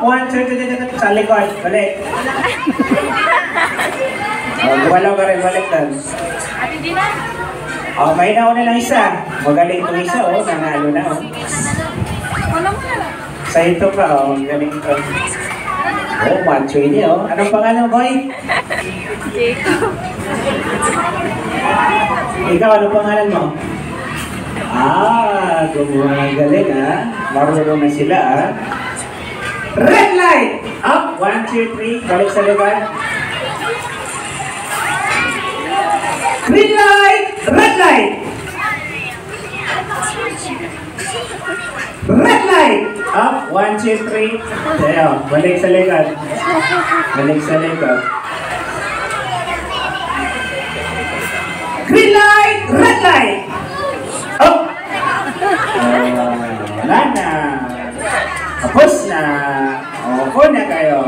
1, 2, sa likod. Balik. Gumalaw ka rin, balik lang. May nauna lang isa. Magaling itong isa, nanalo na, Sa ito pa, galing ito. Macho ini, Anong pangalan, boy? Jacob. Ikaw, anong pangalan mo? Galing, Marunong na sila, Red light! Up! 1, 2, 3. Balik sa likod. Green light! Red light! Red light! Up! 1, 2, 3. Tayo, balik sa likod. Balik sa likod. Green light! Red light! Up! Wala na. Tapos na. Opo na kayo.